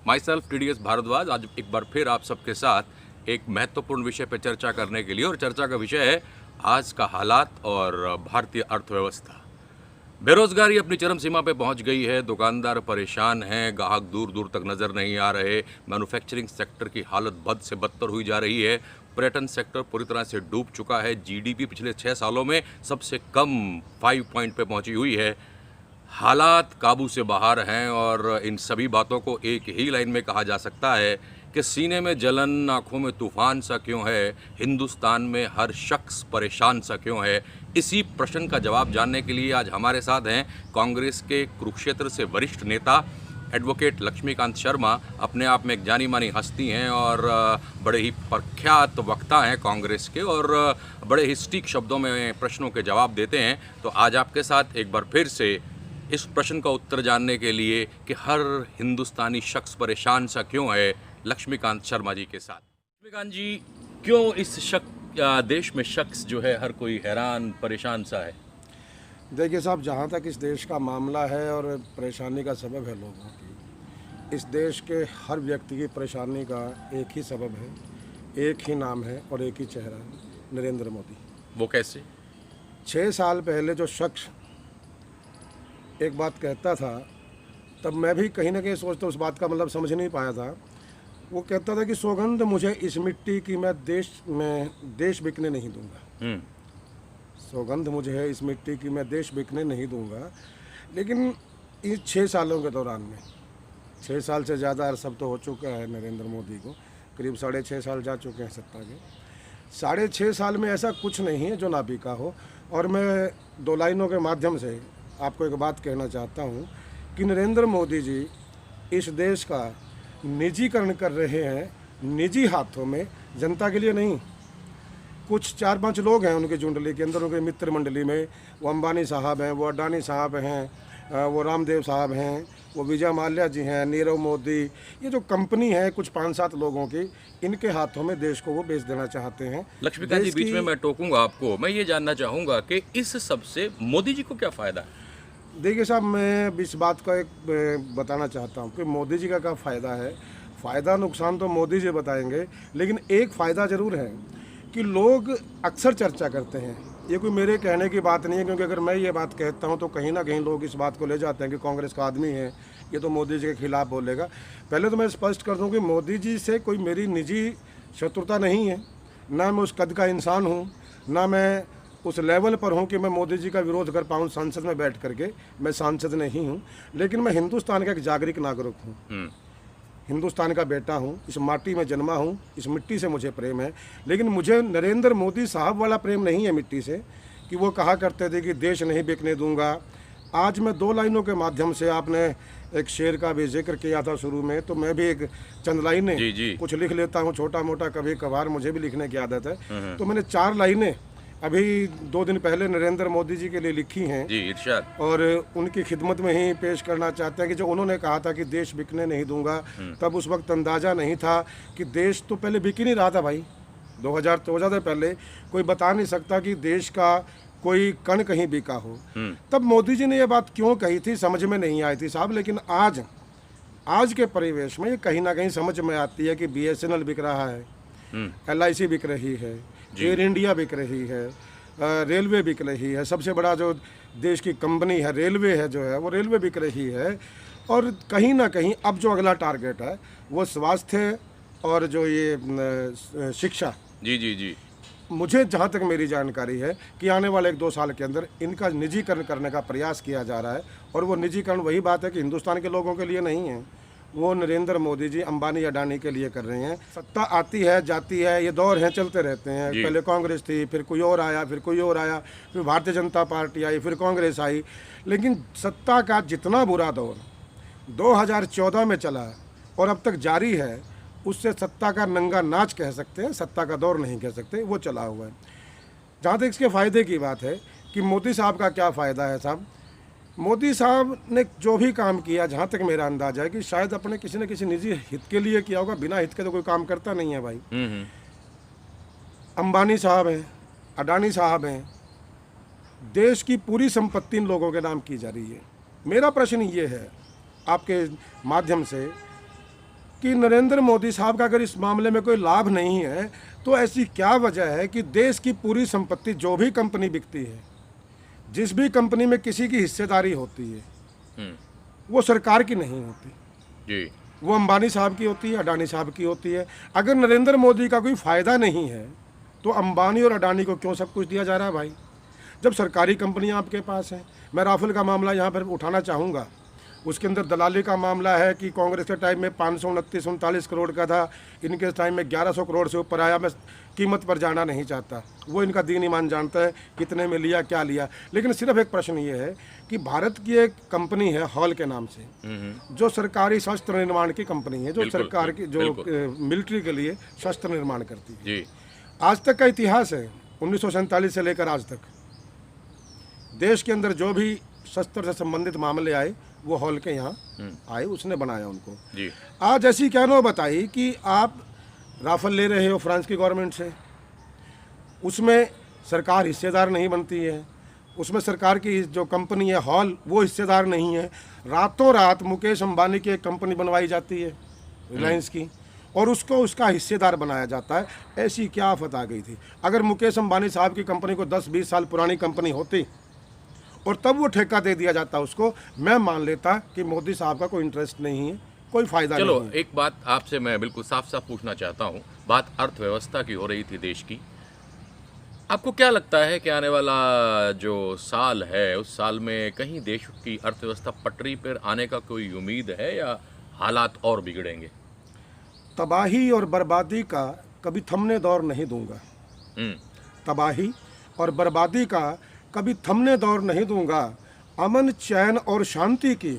My self TDS Bhardwaj. आज एक बार फिर आप सबके साथ एक महत्वपूर्ण विषय पर चर्चा करने के लिए, और चर्चा का विषय है आज का हालात और भारतीय अर्थव्यवस्था। बेरोजगारी अपनी चरम सीमा पे पहुंच गई है, दुकानदार परेशान हैं, ग्राहक दूर दूर तक नज़र नहीं आ रहे, मैन्युफैक्चरिंग सेक्टर की हालत बद से बदतर हुई जा रही है, पर्यटन सेक्टर पूरी तरह से डूब चुका है, GDP पिछले 6 सालों में सबसे कम 5 पॉइंट पे पहुंची हुई है, हालात काबू से बाहर हैं। और इन सभी बातों को एक ही लाइन में कहा जा सकता है कि सीने में जलन, आँखों में तूफान सा क्यों है, हिंदुस्तान में हर शख्स परेशान सा क्यों है। इसी प्रश्न का जवाब जानने के लिए आज हमारे साथ हैं कांग्रेस के कुरुक्षेत्र से वरिष्ठ नेता एडवोकेट लक्ष्मीकांत शर्मा। अपने आप में एक जानी मानी हस्ती हैं और बड़े ही प्रख्यात वक्ता हैं कांग्रेस के, और बड़े ही सटीक शब्दों में प्रश्नों के जवाब देते हैं। तो आज आपके साथ एक बार फिर से इस प्रश्न का उत्तर जानने के लिए कि हर हिंदुस्तानी शख्स परेशान सा क्यों है, लक्ष्मीकांत शर्मा जी के साथ। लक्ष्मीकांत जी, क्यों इस देश में शख्स जो है हर कोई हैरान परेशान सा है? देखिए साहब, जहाँ तक इस देश का मामला है और परेशानी का सबब है लोगों की, इस देश के हर व्यक्ति की परेशानी का एक ही सबब है, एक ही नाम है और एक ही चेहरा है, नरेंद्र मोदी। वो कैसे? 6 साल पहले जो शख्स एक बात कहता था, तब मैं भी कहीं ना कहीं सोचता, उस बात का मतलब समझ नहीं पाया था। वो कहता था कि सौगंध मुझे इस मिट्टी की, मैं देश बिकने नहीं दूंगा। सौगंध मुझे है इस मिट्टी की, मैं देश बिकने नहीं दूंगा। लेकिन इस 6 सालों के दौरान में, 6 साल से ज़्यादा अरसा तो हो चुका है नरेंद्र मोदी को, करीब 6.5 साल जा चुके हैं सत्ता के। 6.5 साल में ऐसा कुछ नहीं है जो ना बिका हो। और मैं 2 लाइनों के माध्यम से आपको एक बात कहना चाहता हूँ कि नरेंद्र मोदी जी इस देश का निजीकरण कर रहे हैं, निजी हाथों में, जनता के लिए नहीं। कुछ 4-5 लोग हैं उनके जुंडली के अंदर, उनके मित्र मंडली में, वो अंबानी साहब हैं, वो अडानी साहब हैं, वो रामदेव साहब हैं, वो विजय माल्या जी हैं, नीरव मोदी, ये जो कंपनी है कुछ 5-7 लोगों की, इनके हाथों में देश को वो बेच देना चाहते हैं। लक्ष्मीकांत जी, बीच में मैं टोकूंगा आपको, मैं ये जानना चाहूँगा कि इस सबसे मोदी जी को क्या फ़ायदा है? देखिए साहब, मैं इस बात का एक बताना चाहता हूँ कि मोदी जी का क्या फ़ायदा है। फ़ायदा नुकसान तो मोदी जी बताएंगे, लेकिन एक फ़ायदा ज़रूर है कि लोग अक्सर चर्चा करते हैं। ये कोई मेरे कहने की बात नहीं है, क्योंकि अगर मैं ये बात कहता हूँ तो कहीं ना कहीं लोग इस बात को ले जाते हैं कि कांग्रेस का आदमी है, ये तो मोदी जी के खिलाफ बोलेगा। पहले तो मैं स्पष्ट कर दूँ कि मोदी जी से कोई मेरी निजी शत्रुता नहीं है, ना मैं उस कद का इंसान हूँ, ना मैं उस लेवल पर हूँ कि मैं मोदी जी का विरोध कर पाऊँ संसद में बैठ करके। मैं सांसद नहीं हूँ, लेकिन मैं हिंदुस्तान का एक जागरूक नागरिक हूँ, हिंदुस्तान का बेटा हूँ, इस माटी में जन्मा हूँ, इस मिट्टी से मुझे प्रेम है। लेकिन मुझे नरेंद्र मोदी साहब वाला प्रेम नहीं है मिट्टी से, कि वो कहा करते थे कि देश नहीं बिकने दूंगा। आज मैं 2 लाइनों के माध्यम से, आपने एक शेर का भी जिक्र किया था शुरू में, तो मैं भी एक चंद लाइनें कुछ लिख लेता हूँ, छोटा मोटा, कभी कभार मुझे भी लिखने की आदत है। तो मैंने 4 लाइनें अभी 2 दिन पहले नरेंद्र मोदी जी के लिए लिखी हैं जी, इरशाद। और उनकी खिदमत में ही पेश करना चाहते हैं कि जो उन्होंने कहा था कि देश बिकने नहीं दूंगा, तब उस वक्त अंदाज़ा नहीं था कि देश तो पहले बिक ही नहीं रहा था भाई। 2014 से पहले कोई बता नहीं सकता कि देश का कोई कण कहीं बिका हो। तब मोदी जी ने ये बात क्यों कही थी समझ में नहीं आई थी साहब। लेकिन आज के परिवेश में ये कहीं ना कहीं समझ में आती है कि BSNL बिक रहा है, LIC बिक रही है, एयर इंडिया बिक रही है, रेलवे बिक रही है। सबसे बड़ा जो देश की कंपनी है रेलवे है, जो है वो रेलवे बिक रही है। और कहीं ना कहीं अब जो अगला टारगेट है वो स्वास्थ्य और जो ये शिक्षा। जी। मुझे जहाँ तक मेरी जानकारी है कि आने वाले 1-2 साल के अंदर इनका निजीकरण करने का प्रयास किया जा रहा है। और वो निजीकरण वही बात है कि हिंदुस्तान के लोगों के लिए नहीं है, वो नरेंद्र मोदी जी अंबानी अडानी के लिए कर रहे हैं। सत्ता आती है जाती है, ये दौर हैं, चलते रहते हैं। पहले कांग्रेस थी, फिर कोई और आया, फिर कोई और आया, फिर भारतीय जनता पार्टी आई, फिर कांग्रेस आई। लेकिन सत्ता का जितना बुरा दौर 2014 में चला और अब तक जारी है, उससे सत्ता का नंगा नाच कह सकते हैं, सत्ता का दौर नहीं कह सकते, वो चला हुआ है। जहाँ तक इसके फ़ायदे की बात है कि मोदी साहब का क्या फ़ायदा है साहब, मोदी साहब ने जो भी काम किया, जहाँ तक मेरा अंदाजा है कि शायद अपने किसी न किसी निजी हित के लिए किया होगा। बिना हित के तो कोई काम करता नहीं है भाई। अंबानी साहब हैं, अडानी साहब हैं, देश की पूरी संपत्ति इन लोगों के नाम की जा रही है। मेरा प्रश्न ये है आपके माध्यम से कि नरेंद्र मोदी साहब का अगर इस मामले में कोई लाभ नहीं है तो ऐसी क्या वजह है कि देश की पूरी संपत्ति, जो भी कंपनी बिकती है, जिस भी कंपनी में किसी की हिस्सेदारी होती है, वो सरकार की नहीं होती जी। वो अंबानी साहब की होती है, अडानी साहब की होती है। अगर नरेंद्र मोदी का कोई फ़ायदा नहीं है तो अंबानी और अडानी को क्यों सब कुछ दिया जा रहा है भाई, जब सरकारी कंपनियां आपके पास हैं। मैं राफेल का मामला यहाँ पर उठाना चाहूँगा। उसके अंदर दलाली का मामला है कि कांग्रेस के टाइम में 529-39 करोड़ का था, इनके टाइम में 1100 करोड़ से ऊपर आया। मैं कीमत पर जाना नहीं चाहता, वो इनका दीन ईमान जानता है कितने में लिया, क्या लिया। लेकिन सिर्फ एक प्रश्न ये है कि भारत की एक कंपनी है हॉल के नाम से, जो सरकारी शस्त्र निर्माण की कंपनी है, जो सरकार की, जो मिलिट्री के लिए शस्त्र निर्माण करती है जी। आज तक का इतिहास है, 1947 से लेकर आज तक देश के अंदर जो भी शस्त्र से संबंधित मामले आए वो हॉल के यहाँ आए, उसने बनाया उनको जी। आज ऐसी क्या नो बताई कि आप राफेल ले रहे हो फ्रांस की गवर्नमेंट से, उसमें सरकार हिस्सेदार नहीं बनती है, उसमें सरकार की जो कंपनी है हॉल वो हिस्सेदार नहीं है। रातों रात मुकेश अंबानी की एक कंपनी बनवाई जाती है रिलायंस की, और उसको उसका हिस्सेदार बनाया जाता है। ऐसी क्या आफत आ गई थी। अगर मुकेश अंबानी साहब की कंपनी को 10-20 साल पुरानी कंपनी होती और तब वो ठेका दे दिया जाता उसको, मैं मान लेता कि मोदी साहब का कोई इंटरेस्ट नहीं है, कोई फायदा चलो नहीं है। एक बात आपसे मैं बिल्कुल साफ साफ पूछना चाहता हूँ। बात अर्थव्यवस्था की हो रही थी देश की। आपको क्या लगता है कि आने वाला जो साल है उस साल में कहीं देश की अर्थव्यवस्था पटरी पर आने का कोई उम्मीद है या हालात और बिगड़ेंगे? तबाही और बर्बादी का कभी थमने दौर नहीं दूंगा। तबाही और बर्बादी का कभी थमने दौर नहीं दूंगा। अमन, चैन और शांति की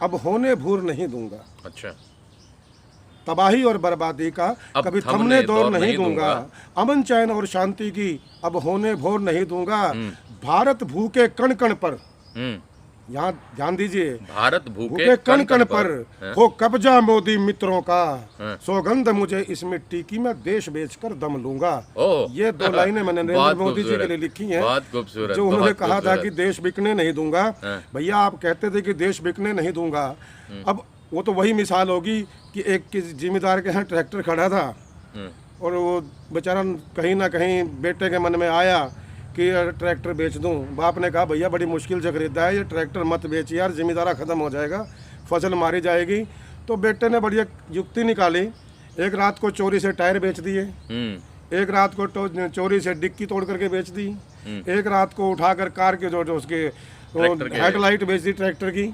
अब होने भूर नहीं दूंगा। अच्छा। तबाही और बर्बादी का अब कभी थमने दौर नहीं दूंगा। अमन, चैन और शांति की अब होने भोर नहीं दूंगा। भारत भूखे कण कण पर, यहाँ ध्यान दीजिए, भारत भूखे कण कण पर हो कब्जा मोदी मित्रों का, सौगंध मुझे इस मिट्टी की, मैं देश बेचकर दम लूंगा। ये 2 लाइनें मैंने नरेंद्र मोदी जी के लिए लिखी हैं, बहुत खूबसूरत, जो उन्होंने कहा था कि देश बिकने नहीं दूंगा। भैया आप कहते थे कि देश बिकने नहीं दूंगा, अब वो तो वही मिसाल होगी कि एक जिम्मेदार के यहाँ ट्रैक्टर खड़ा था और वो बेचारा कहीं ना कहीं बेटे के मन में आया कि यार ट्रैक्टर बेच दूं। बाप ने कहा भैया बड़ी मुश्किल से खरीदा है, ये ट्रैक्टर मत बेच यार, जिम्मेदारा ख़त्म हो जाएगा, फसल मारी जाएगी। तो बेटे ने बढ़िया युक्ति निकाली, एक रात को चोरी से टायर बेच दिए, एक रात को चोरी से डिक्की तोड़ करके बेच दी, एक रात को उठाकर कार के जो उसके हेडलाइट बेच दी ट्रैक्टर की,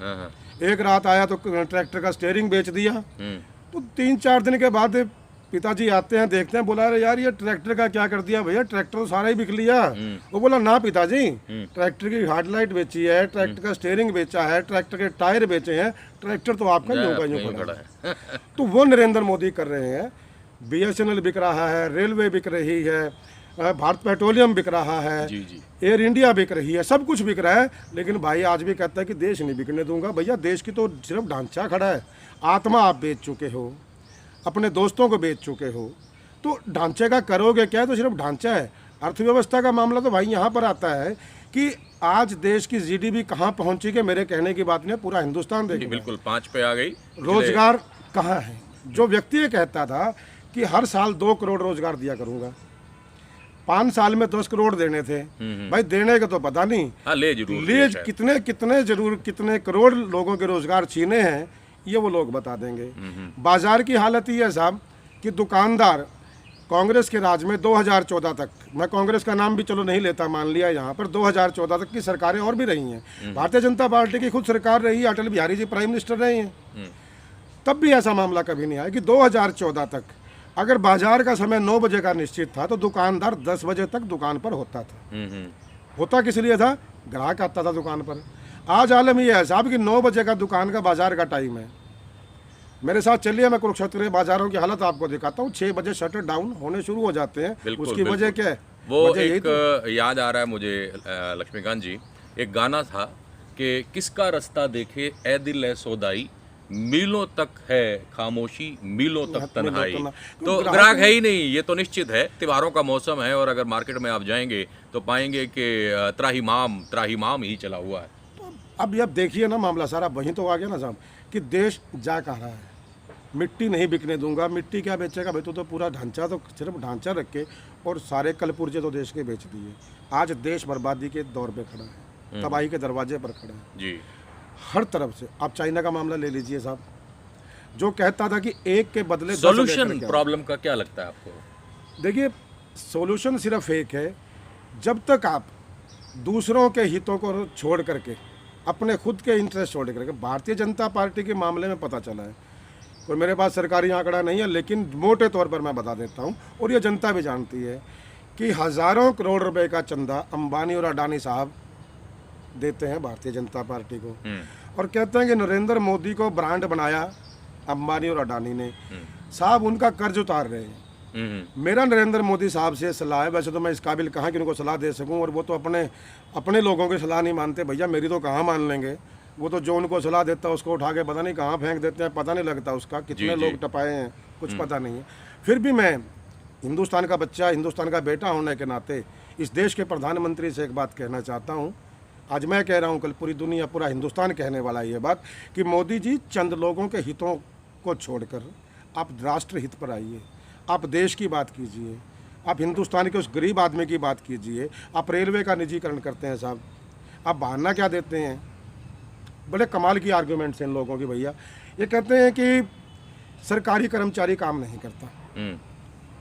एक रात आया तो ट्रैक्टर का स्टीयरिंग बेच दिया। तो 3-4 दिन के बाद पिताजी आते हैं, देखते हैं, बोला अरे यार ये ट्रैक्टर का क्या कर दिया भैया, ट्रैक्टर तो सारा ही बिक लिया। वो बोला ना पिताजी, ट्रैक्टर की हेडलाइट बेची है, ट्रैक्टर का स्टीयरिंग बेचा है, ट्रैक्टर के टायर बेचे हैं, ट्रैक्टर तो आपका यूं खड़ा है। तो वो नरेंद्र मोदी कर रहे हैं। BSNL बिक रहा है, रेलवे बिक रही है, भारत पेट्रोलियम बिक रहा है, एयर इंडिया बिक रही है, सब कुछ बिक रहा है। लेकिन भाई आज भी कहता है कि देश नहीं बिकने दूंगा। भैया देश की तो सिर्फ ढांचा खड़ा है, आत्मा आप बेच चुके हो, अपने दोस्तों को बेच चुके हो, तो ढांचे का करोगे क्या? तो सिर्फ ढांचा है। अर्थव्यवस्था का मामला तो भाई यहाँ पर आता है कि आज देश की GDP कहाँ पहुँची कि मेरे कहने की बात नहीं, पूरा हिंदुस्तान देखिए, बिल्कुल 5 पे आ गई। रोजगार कहाँ है? जो व्यक्ति ये कहता था कि हर साल 2 करोड़ रोजगार दिया करूंगा, 5 साल में 10 करोड़ देने थे, भाई देने का तो पता नहीं, ले कितने करोड़ लोगों के रोजगार छीने हैं ये वो लोग बता देंगे। बाजार की हालत ये है साहब कि दुकानदार कांग्रेस के राज में 2014 तक, मैं कांग्रेस का नाम भी चलो नहीं लेता, मान लिया यहाँ पर, 2014 तक की सरकारें और भी रही हैं, भारतीय जनता पार्टी की खुद सरकार रही है, अटल बिहारी जी प्राइम मिनिस्टर रहे हैं, तब भी ऐसा मामला कभी नहीं आया कि 2014 तक अगर बाजार का समय 9 बजे का निश्चित था तो दुकानदार 10 बजे तक दुकान पर होता था। होता किस लिए था? ग्राहक आता था दुकान पर। आज आलम ये है साहब कि 9 बजे का दुकान का बाजार का टाइम है। मेरे साथ चलिए, मैं कुरुक्षेत्र के बाजारों की हालत आपको दिखाता हूँ। 6 बजे शटर डाउन होने शुरू हो जाते हैं। उसकी वजह क्या है? वो एक याद आ रहा है मुझे लक्ष्मीकांत जी, एक गाना था कि किसका रास्ता देखे ए दिल है सौदाई, मीलों तक है खामोशी, मीलों तक तन्हाई। तो ग्राहक है ही नहीं, ये तो निश्चित है। त्योहारों का मौसम है और अगर मार्केट में आप जाएंगे तो पाएंगे कि त्राहिमाम ही चला हुआ है। अब देखिए ना, मामला सारा वहीं तो आ गया ना साहब कि देश जा कहाँ रहा है। मिट्टी नहीं बिकने दूंगा। मिट्टी क्या बेचेगा भाई, तो पूरा ढांचा, तो सिर्फ ढांचा रख के और सारे कल पुर्जे तो देश के बेच दिए। आज देश बर्बादी के दौर पे खड़ा है, तबाही के दरवाजे पर खड़ा है जी। हर तरफ से। आप चाइना का मामला ले लीजिए साहब, जो कहता था कि एक के बदले 10 सॉल्यूशन लेकर के आओ। प्रॉब्लम का क्या लगता है आपको? देखिए, सॉल्यूशन सिर्फ एक है, जब तक आप दूसरों के हितों को छोड़ करके अपने खुद के इंटरेस्ट छोड़ करके, भारतीय जनता पार्टी के मामले में पता चला है, कोई मेरे पास सरकारी आंकड़ा नहीं है लेकिन मोटे तौर पर मैं बता देता हूँ और ये जनता भी जानती है कि हज़ारों करोड़ रुपए का चंदा अंबानी और अडानी साहब देते हैं भारतीय जनता पार्टी को, और कहते हैं कि नरेंद्र मोदी को ब्रांड बनाया अंबानी और अडानी ने। साहब उनका कर्ज उतार रहे हैं। मेरा नरेंद्र मोदी साहब से सलाह है, वैसे तो मैं इस काबिल कहाँ कि उनको सलाह दे सकूं, और वो तो अपने लोगों की सलाह नहीं मानते भैया, मेरी तो कहाँ मान लेंगे। वो तो जो उनको सलाह देता है उसको उठा के पता नहीं कहाँ फेंक देते हैं, पता नहीं लगता उसका कितने लोग टपाए हैं, कुछ पता नहीं है। फिर भी मैं हिंदुस्तान का बच्चा, हिंदुस्तान का बेटा होने के नाते इस देश के प्रधानमंत्री से एक बात कहना चाहता हूँ। आज मैं कह रहा हूँ, कल पूरी दुनिया, पूरा हिंदुस्तान कहने वाला है ये बात कि मोदी जी चंद लोगों के हितों को छोड़कर आप राष्ट्र हित पर आइए, आप देश की बात कीजिए, आप हिंदुस्तान के उस गरीब आदमी की बात कीजिए। आप रेलवे का निजीकरण करते हैं साहब, आप बहाना क्या देते हैं, बड़े कमाल की आर्गूमेंट्स हैं इन लोगों की भैया। ये कहते हैं कि सरकारी कर्मचारी काम नहीं करता।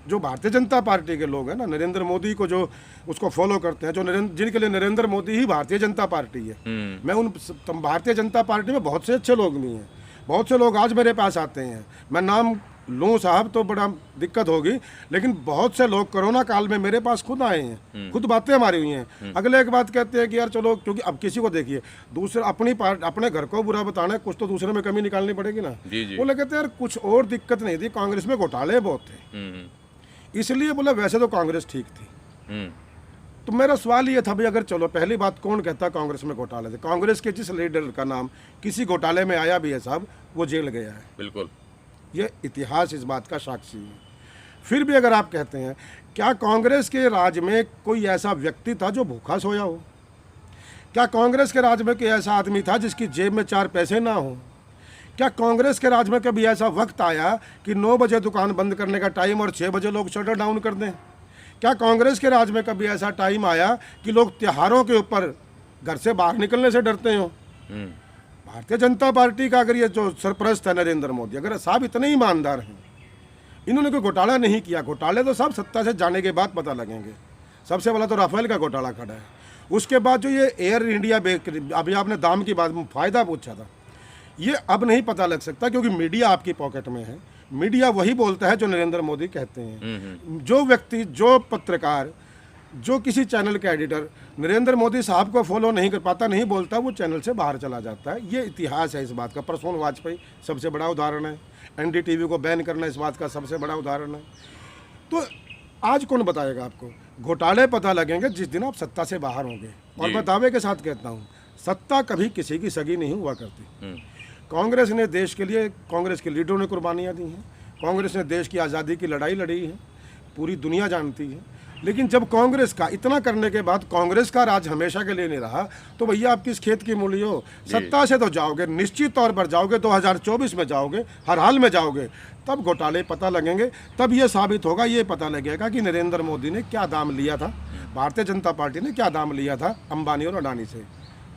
जो भारतीय जनता पार्टी के लोग हैं ना, नरेंद्र मोदी को जो उसको फॉलो करते हैं, जो जिनके लिए नरेंद्र मोदी ही भारतीय जनता पार्टी है, मैं उन भारतीय जनता पार्टी में बहुत से अच्छे लोग भी हैं, बहुत से लोग आज मेरे पास आते हैं, मैं नाम लूँ साहब तो बड़ा दिक्कत होगी, लेकिन बहुत से लोग कोरोना काल में मेरे पास खुद आए हैं, खुद बातें हमारी हुई हैं। अगले एक बात कहते हैं कि यार चलो, क्योंकि अब किसी को देखिए, दूसरे अपने घर को बुरा बताना है, कुछ तो दूसरे में कमी निकालनी पड़ेगी ना। बोले कहते यार कुछ और दिक्कत नहीं थी, कांग्रेस में घोटाले बहुत थे, इसलिए बोला वैसे तो कांग्रेस ठीक थी। तो मेरा सवाल ये था भाई, अगर चलो पहली बात, कौन कहता कांग्रेस में घोटाले थे? कांग्रेस के जिस लीडर का नाम किसी घोटाले में आया भी है साहब, वो जेल गया है। बिल्कुल, ये इतिहास इस बात का साक्षी है। फिर भी अगर आप कहते हैं, क्या कांग्रेस के राज में कोई ऐसा व्यक्ति था जो भूखा सोया हो? क्या कांग्रेस के राज में कोई ऐसा आदमी था जिसकी जेब में 4 पैसे ना हो? क्या कांग्रेस के राज में कभी ऐसा वक्त आया कि 9 बजे दुकान बंद करने का टाइम और 6 बजे लोग शटर डाउन कर दें? क्या कांग्रेस के राज में कभी ऐसा टाइम आया कि लोग त्योहारों के ऊपर घर से बाहर निकलने से डरते हो? भारतीय जनता पार्टी का अगर ये जो सरपरस्त है नरेंद्र मोदी, अगर साहब इतने ईमानदार हैं, इन्होंने कोई घोटाला नहीं किया। घोटाले तो साहब सत्ता से जाने के बाद पता लगेंगे। सबसे पहला तो राफेल का घोटाला खड़ा है, उसके बाद जो ये एयर इंडिया अभी आपने दाम की बात, फ़ायदा पूछा था, ये अब नहीं पता लग सकता क्योंकि मीडिया आपकी पॉकेट में है। मीडिया वही बोलता है जो नरेंद्र मोदी कहते हैं। जो व्यक्ति, जो पत्रकार, जो किसी चैनल का एडिटर नरेंद्र मोदी साहब को फॉलो नहीं कर पाता, नहीं बोलता, वो चैनल से बाहर चला जाता है। ये इतिहास है इस बात का। प्रसून वाजपेयी सबसे बड़ा उदाहरण है, एनडीटीवी को बैन करना इस बात का सबसे बड़ा उदाहरण है। तो आज कौन बताएगा आपको? घोटाले पता लगेंगे जिस दिन आप सत्ता से बाहर होंगे। और मैं दावे के साथ कहता हूँ, सत्ता कभी किसी की सगी नहीं हुआ करती। कांग्रेस ने देश के लिए, कांग्रेस के लीडरों ने कुर्बानियाँ दी हैं, कांग्रेस ने देश की आज़ादी की लड़ाई लड़ी है, पूरी दुनिया जानती है। लेकिन जब कांग्रेस का इतना करने के बाद कांग्रेस का राज हमेशा के लिए नहीं रहा, तो भैया आप किस खेत की मूली हो? सत्ता से तो जाओगे, निश्चित तौर पर जाओगे, 2024 में जाओगे, हर हाल में जाओगे, तब घोटाले पता लगेंगे। तब ये साबित होगा, ये पता लगेगा कि नरेंद्र मोदी ने क्या दाम लिया था, भारतीय जनता पार्टी ने क्या दाम लिया था अंबानी और अडानी से।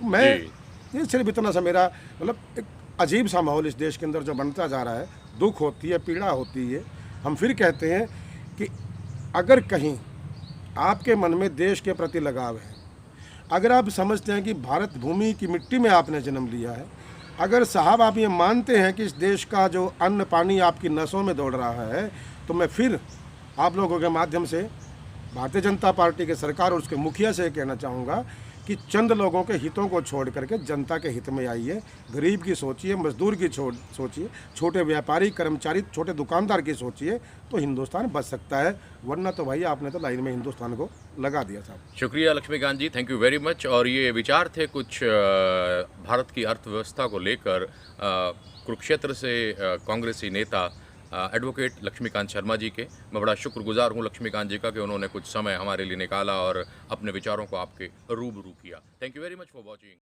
मैं ये सिर्फ इतना सा, मेरा मतलब एक अजीब सा माहौल इस देश के अंदर जो बनता जा रहा है, दुख होती है, पीड़ा होती है। हम फिर कहते हैं कि अगर कहीं आपके मन में देश के प्रति लगाव है, अगर आप समझते हैं कि भारत भूमि की मिट्टी में आपने जन्म लिया है, अगर साहब आप ये मानते हैं कि इस देश का जो अन्न पानी आपकी नसों में दौड़ रहा है, तो मैं फिर आप लोगों के माध्यम से भारतीय जनता पार्टी के सरकार और उसके मुखिया से कहना चाहूँगा कि चंद लोगों के हितों को छोड़ करके जनता के हित में आइए। गरीब की सोचिए, मजदूर की सोचिए, छोटे व्यापारी, कर्मचारी, छोटे दुकानदार की सोचिए, तो हिंदुस्तान बच सकता है। वरना तो भाई आपने तो लाइन में हिंदुस्तान को लगा दिया साहब। शुक्रिया लक्ष्मीकांत जी, थैंक यू वेरी मच। और ये विचार थे कुछ भारत की अर्थव्यवस्था को लेकर कुरुक्षेत्र से कांग्रेसी नेता एडवोकेट लक्ष्मीकांत शर्मा जी के। मैं बड़ा शुक्रगुजार हूँ लक्ष्मीकांत जी का कि उन्होंने कुछ समय हमारे लिए निकाला और अपने विचारों को आपके रूबरू किया। Thank you very much for watching.